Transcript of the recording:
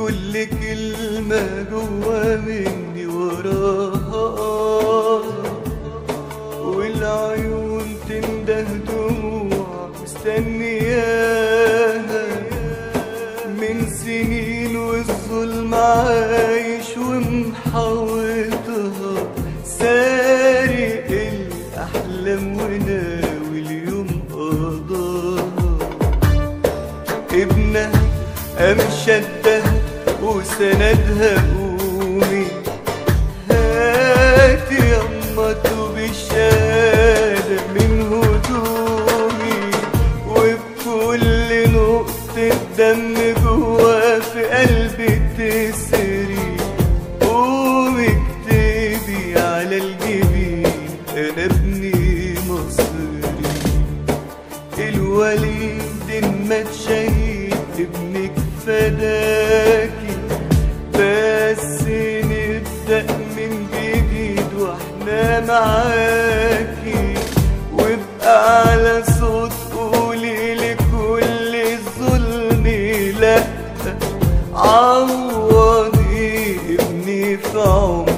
كل كلمة جوا مني وراها والعيون تنده دموع مستنياها من سنين والظلم عايش ومحوطها سارق الأحلام وناوي اليوم قضاها ابنها قام شدها وسندها قومي هاتي يما توب الشهادة من هدومي وبكل نقطة دم جوا في قلبي تسري قومي اكتبي على الجبين أنا ابني مصري الوليد مات شهيد ابنك فداكي بس نبدأ من جديد واحنا معاكي وابقى على صوت قولي لكل الظلم لأ عوضي ابني في عمري